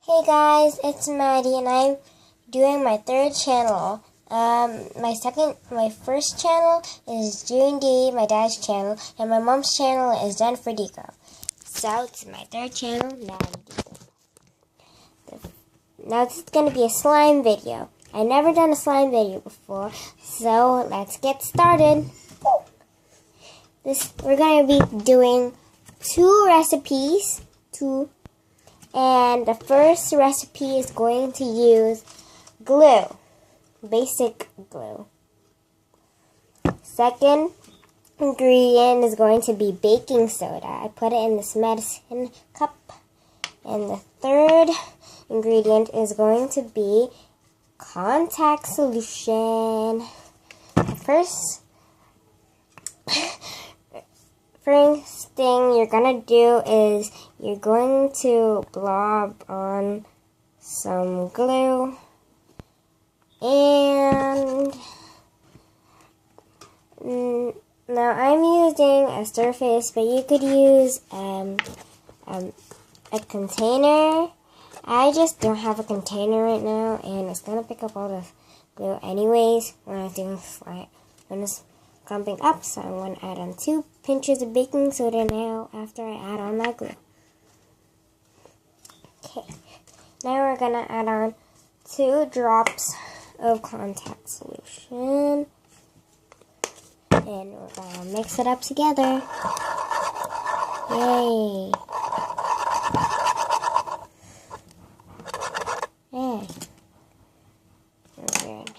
Hey guys, it's Maddie and I'm doing my third channel. My first channel is J&D, my dad's channel, and my mom's channel is Jennifer Deco. So it's my third channel, Now this is going to be a slime video. I've never done a slime video before, so let's get started. We're going to be doing two recipes, and the first recipe is going to use glue, basic glue. Second ingredient is going to be baking soda. I put it in this medicine cup. And the third ingredient is going to be contact solution. The first thing you're going to do is you're going to blob on some glue, and now I'm using a surface, but you could use a container. I just don't have a container right now, and it's going to pick up all the glue anyways when I'm doing slime. When it's clumping up, so I'm going to add on 2 pinches of baking soda now after I add on that glue. Okay, now we're going to add on 2 drops of contact solution, and we're going to mix it up together. Yay! Yeah. Good.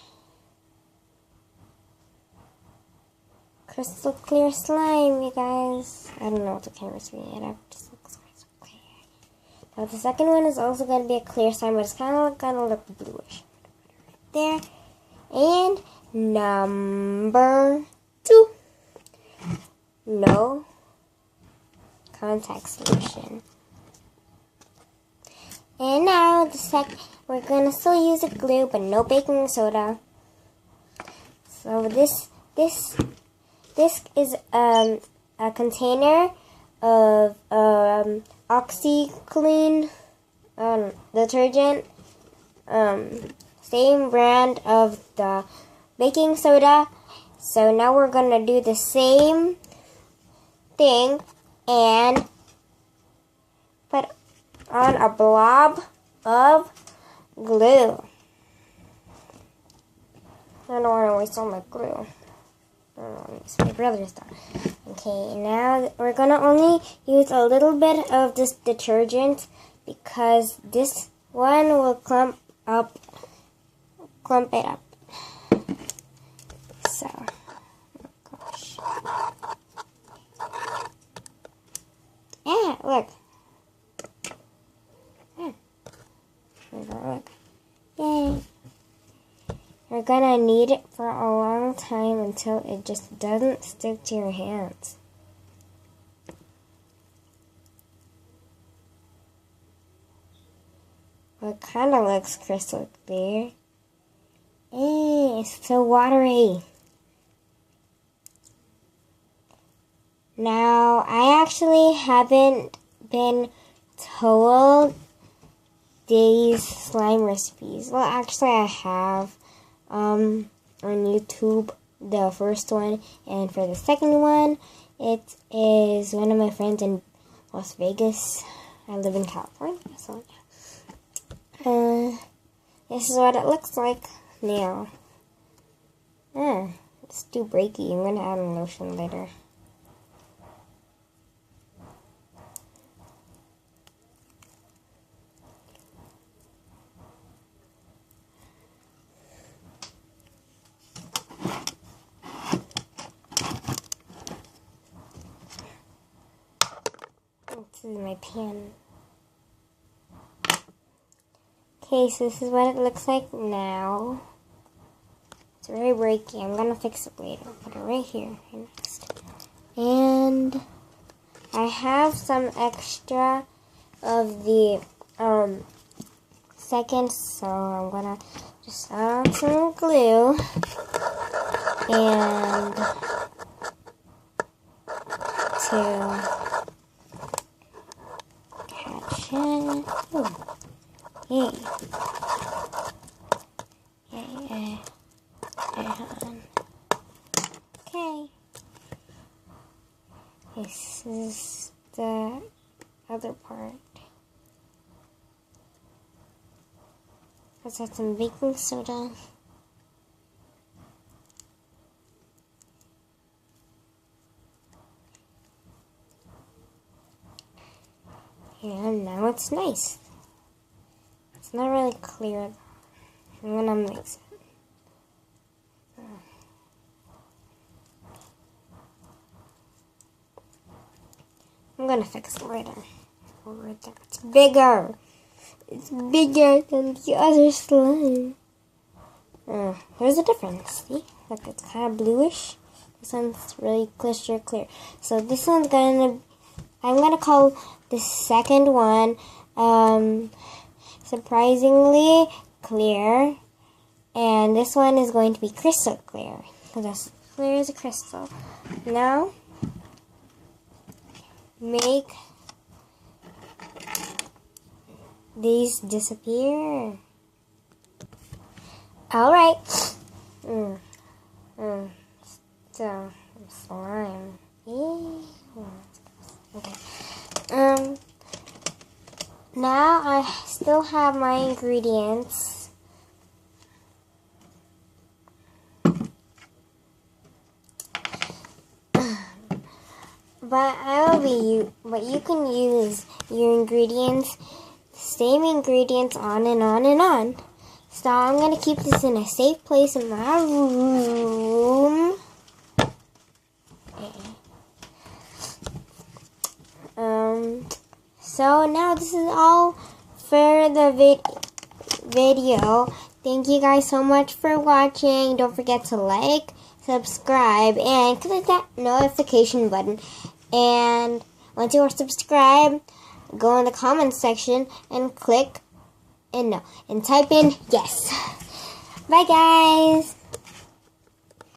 Crystal clear slime, you guys. I don't know what the camera's reading. It just looks so clear. Now the second one is also going to be a clear slime, but it's kind of going to look bluish. Right there. And number 2. No contact solution. And now we're going to still use the glue, but no baking soda. So this is a container of OxyClean detergent, same brand of the baking soda. So now we're going to do the same thing and put on a blob of glue. I don't want to waste all my glue. It's my brother's stuff. Okay, now we're going to only use a little bit of this detergent because this one will clump it up. So, oh gosh. Yeah, look. Look. Yay. You're gonna need it for a long time until it just doesn't stick to your hands. Well, it kind of looks crystal clear. It's so watery. Now, I actually haven't been told these slime recipes. Well, actually I have on YouTube, the first one, and for the second one, it is one of my friends in Las Vegas. I live in California, so this is what it looks like now. It's too breaky. I'm gonna add a lotion later. This is my pan. Okay, so this is what it looks like now. It's very breaky. I'm gonna fix it later. Put it right here next. And I have some extra of the second, so I'm gonna just add on some glue and to catch it. Ooh. Yay. Yay. Okay. This is the other part. Let's add some baking soda. And now it's nice. It's not really clear. I'm gonna mix it. I'm gonna fix it later. Right there. It's bigger. It's bigger than the other slime. There's a difference. See? Look, it's kind of bluish. This one's really crystal clear. So this one's I'm gonna call the second one surprisingly clear, and this one is going to be crystal clear because that's clear as a crystal. Now make these disappear. Alright. So slime. Okay. Now I still have my ingredients. But you can use your ingredients, same ingredients on and on and on. So I'm gonna keep this in a safe place in my room. So now this is all for the video. Thank you guys so much for watching. Don't forget to like, subscribe, and click that notification button. And once you are subscribed, go in the comments section and type in yes. Bye guys.